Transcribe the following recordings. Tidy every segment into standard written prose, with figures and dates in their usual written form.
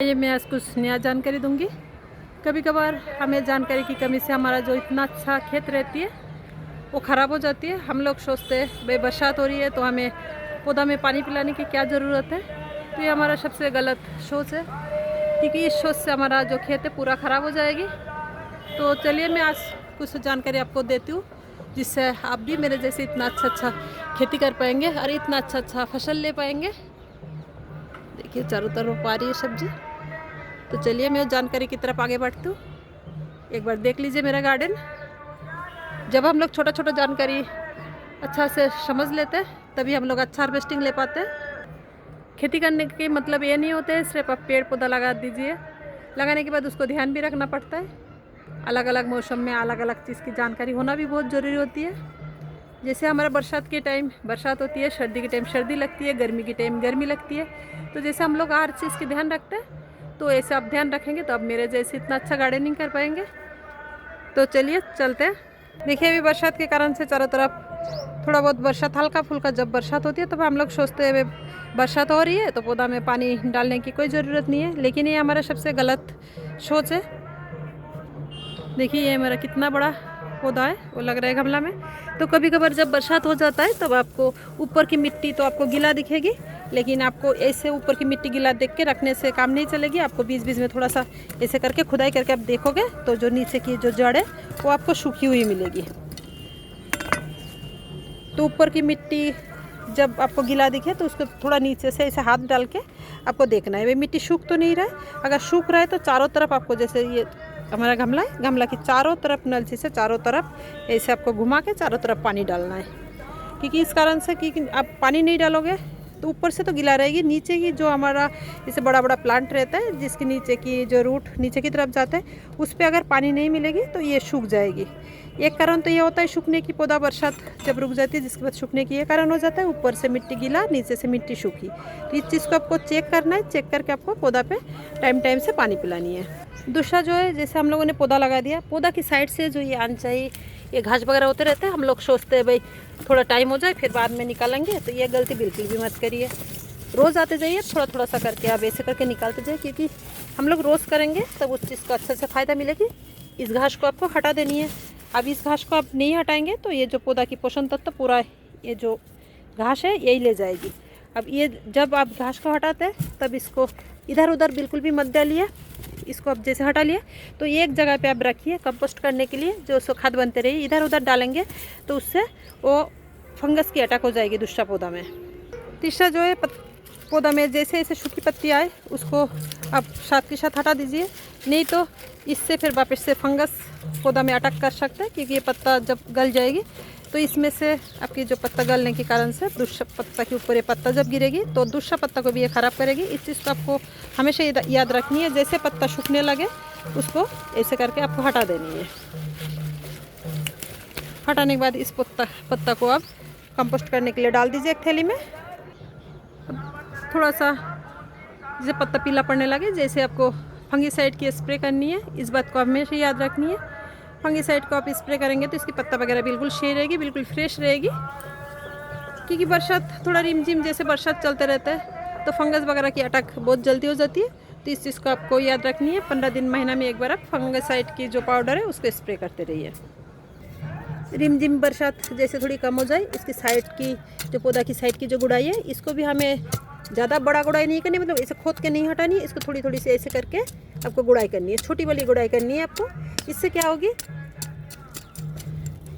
ये मैं आज कुछ नया जानकारी दूंगी। कभी कभार हमें जानकारी की कमी से हमारा जो इतना अच्छा खेत रहती है वो ख़राब हो जाती है। हम लोग सोचते हैं भाई बरसात हो रही है तो हमें पौधा में पानी पिलाने की क्या ज़रूरत है। तो ये हमारा सबसे गलत सोच है, क्योंकि इस सोच से हमारा जो खेत है पूरा ख़राब हो जाएगी। तो चलिए मैं आज कुछ जानकारी आपको देती हूँ, जिससे आप भी मेरे जैसे इतना अच्छा खेती कर पाएंगे और इतना अच्छा फसल ले पाएंगे। देखिए चारों तरफ आ रही है सब्जी। तो चलिए मैं जानकारी की तरफ आगे बढ़ती हूँ। एक बार देख लीजिए मेरा गार्डन। जब हम लोग छोटा जानकारी अच्छा से समझ लेते हैं तभी हम लोग अच्छा हार्वेस्टिंग ले पाते हैं। खेती करने के मतलब ये नहीं होते है सिर्फ आप पेड़ पौधा लगा दीजिए, लगाने के बाद उसको ध्यान भी रखना पड़ता है। अलग अलग मौसम में अलग अलग चीज़ की जानकारी होना भी बहुत ज़रूरी होती है। जैसे हमारा बरसात के टाइम बरसात होती है, सर्दी के टाइम सर्दी लगती है, गर्मी के टाइम गर्मी लगती है। तो जैसे हम लोग हर चीज़ की ध्यान रखते हैं, तो ऐसे आप ध्यान रखेंगे तो आप मेरे जैसे इतना अच्छा गार्डनिंग कर पाएंगे। तो चलिए चलते हैं। देखिए अभी बरसात के कारण से चारों तरफ थोड़ा बहुत बरसात हल्का फुल्का जब बरसात होती है तो हम लोग सोचते हैं बरसात हो रही है तो पौधा में पानी डालने की कोई ज़रूरत नहीं है, लेकिन ये हमारा सबसे गलत सोच है। देखिए ये मेरा कितना बड़ा पौधा है, वो लग रहा है गमला में। तो कभी कभार जब बरसात हो जाता है तब आपको ऊपर की मिट्टी तो आपको गीला दिखेगी, लेकिन आपको ऐसे ऊपर की मिट्टी गीला देख के रखने से काम नहीं चलेगी। आपको बीच बीच में थोड़ा सा ऐसे करके खुदाई करके आप देखोगे तो जो नीचे की जो जड़ है वो आपको सूखी हुई मिलेगी। तो ऊपर की मिट्टी जब आपको गीला दिखे तो उसको थोड़ा नीचे से ऐसे हाथ डाल के आपको देखना है वे मिट्टी सूख तो नहीं रहा है। अगर सूख रहा है तो चारों तरफ आपको, जैसे ये हमारा गमला है, गमला की चारों तरफ नलची से चारों तरफ ऐसे आपको घुमा के चारों तरफ पानी डालना है। क्योंकि इस कारण से कि आप पानी नहीं डालोगे तो ऊपर से तो गीला रहेगी, नीचे की जो हमारा जैसे बड़ा बड़ा प्लांट रहता है जिसके नीचे की जो रूट नीचे की तरफ जाता है उस पर अगर पानी नहीं मिलेगी तो ये सूख जाएगी। एक कारण तो ये होता है सूखने की, पौधा बरसात जब रुक जाती है जिसके बाद सूखने की ये कारण हो जाता है, ऊपर से मिट्टी गीला नीचे से मिट्टी सूखी। तो इस चीज़ को आपको चेक करना है, चेक करके आपको पौधा पे टाइम से पानी पिलानी है। दूसरा जो है, जैसे हम लोगों ने पौधा लगा दिया, पौधा की साइड से जो ये अनचाही ये घास वगैरह होते रहते हैं, हम लोग सोचते हैं भाई थोड़ा टाइम हो जाए फिर बाद में निकालेंगे। तो ये गलती बिल्कुल भी मत करिए। रोज़ आते जाइए, थोड़ा सा करके आप ऐसे करके निकालते जाइए, क्योंकि हम लोग रोज़ करेंगे तब उस चीज़ का अच्छे से फ़ायदा मिलेगी। इस घास को आपको हटा देनी है। अब इस घास को आप नहीं हटाएंगे तो ये जो पौधा की पोषण तत्व पूरा ये जो घास है यही ले जाएगी। अब ये जब आप घास को हटाते हैं तब इसको इधर उधर बिल्कुल भी मत डालिए। इसको आप जैसे हटा लिए तो ये एक जगह पे आप रखिए कंपोस्ट करने के लिए, जो उसको खाद बनते रहिए। इधर उधर डालेंगे तो उससे वो फंगस की अटैक हो जाएगी दूसरा पौधा में। तीसरा जो है, पौधा में जैसे जैसे सूखी पत्ती आए उसको आप साथ के साथ हटा दीजिए, नहीं तो इससे फिर वापस से फंगस पौधा में अटैक कर सकता है। क्योंकि ये पत्ता जब गल जाएगी तो इसमें से आपकी जो पत्ता गलने के कारण से दूसरा पत्ता के ऊपर ये पत्ता जब गिरेगी तो दूसरा पत्ता को भी ये ख़राब करेगी। इस चीज़ को आपको हमेशा याद रखनी है। जैसे पत्ता सूखने लगे उसको ऐसे करके आपको हटा देनी है। हटाने के बाद इस पत्ता को आप कंपोस्ट करने के लिए डाल दीजिए एक थैली में। थोड़ा सा जैसे पत्ता पीला पड़ने लगे, जैसे आपको फंगीसाइड की स्प्रे करनी है, इस बात को हमेशा याद रखनी है। फंगीसाइड को आप स्प्रे करेंगे तो इसकी पत्ता वगैरह बिल्कुल सही रहेगी, बिल्कुल फ्रेश रहेगी। क्योंकि बरसात थोड़ा रिमझिम जैसे बरसात चलते रहता है तो फंगस वगैरह की अटैक बहुत जल्दी हो जाती है। तो इस चीज़ को आपको याद रखनी है। 15 दिन महीना में एक बार आप फंगीसाइड की जो पाउडर है उसको स्प्रे करते रहिए। रिमझिम बरसात जैसे थोड़ी कम हो जाए, इसकी साइड की जो पौधा की साइड की जो गुड़ाई है इसको भी हमें ज़्यादा बड़ा गुड़ाई नहीं करनी, मतलब ऐसे खोद के नहीं हटानी है। इसको थोड़ी से ऐसे करके आपको गुड़ाई करनी है, छोटी वाली गुड़ाई करनी है आपको। इससे क्या होगी,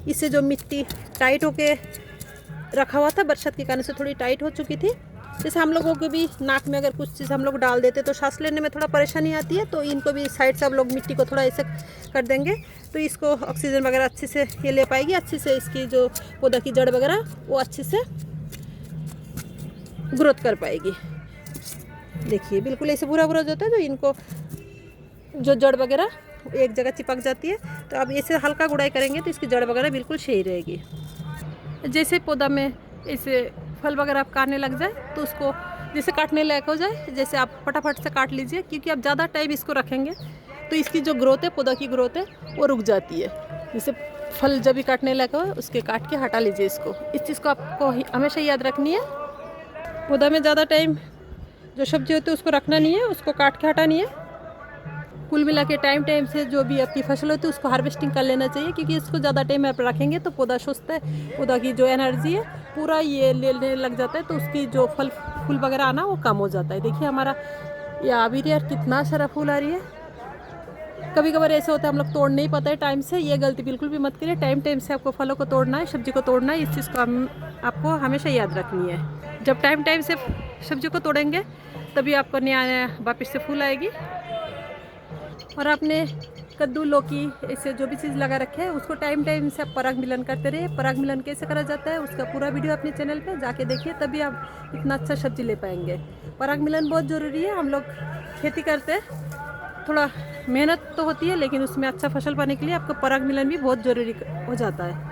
इससे जो मिट्टी टाइट होके रखा हुआ था बरसात के कारण से थोड़ी टाइट हो चुकी थी। जैसे हम लोगों को भी नाक में अगर कुछ चीज़ हम लोग डाल देते तो सांस लेने में थोड़ा परेशानी आती है, तो इनको भी साइड से आप लोग मिट्टी को थोड़ा ऐसे कर देंगे तो इसको ऑक्सीजन वगैरह अच्छे से ये ले पाएगी। अच्छे से इसकी जो पौधा की जड़ वगैरह वो अच्छे से ग्रोथ कर पाएगी। देखिए बिल्कुल ऐसे भूरा भूरा होता है तो इनको जो जड़ वगैरह एक जगह चिपक जाती है। तो अब ऐसे हल्का गुड़ाई करेंगे तो इसकी जड़ वगैरह बिल्कुल सही रहेगी। जैसे पौधा में ऐसे फल वगैरह आप काटने लग जाए तो उसको जैसे काटने लायक हो जाए, जैसे आप फटाफट से काट लीजिए। क्योंकि आप ज़्यादा टाइम इसको रखेंगे तो इसकी जो ग्रोथ है, पौधा की ग्रोथ है, वो रुक जाती है। जैसे फल जब भी काटने लायक हो उसके काट के हटा लीजिए इसको। इस चीज़ को आपको हमेशा याद रखनी है। पौधा में ज़्यादा टाइम जो सब्जी होती है उसको रखना नहीं है, उसको काट के हटानी है। कुल मिला के टाइम टाइम से जो भी आपकी फसल होती है उसको हार्वेस्टिंग कर लेना चाहिए, क्योंकि इसको ज़्यादा टाइम आप रखेंगे तो पौधा सुस्त है, पौधा की जो एनर्जी है पूरा ये लेने लग जाता है, तो उसकी जो फल फूल वगैरह आना वो कम हो जाता है। देखिए हमारा ये आ भी रही है, कितना सारा फूल आ रही है। कभी कभार ऐसा होता है हम लोग तोड़ नहीं पाते टाइम से, ये गलती बिल्कुल भी मत करिए। टाइम टाइम से आपको फलों को तोड़ना है, सब्जी को तोड़ना है, इस चीज़ को आपको हमेशा याद रखनी है। जब टाइम टाइम से सब्जी को तोड़ेंगे तभी आपको नया नया वापस से फूल आएगी। और आपने कद्दू लौकी ऐसे जो भी चीज़ लगा रखे हैं उसको टाइम टाइम से आप पराग मिलन करते रहिए। पराग मिलन कैसे करा जाता है उसका पूरा वीडियो अपने चैनल पे जाके देखिए, तभी आप इतना अच्छा सब्जी ले पाएंगे। पराग मिलन बहुत ज़रूरी है। हम लोग खेती करते हैं, थोड़ा मेहनत तो होती है, लेकिन उसमें अच्छा फसल पाने के लिए आपको पराग मिलन भी बहुत ज़रूरी हो जाता है।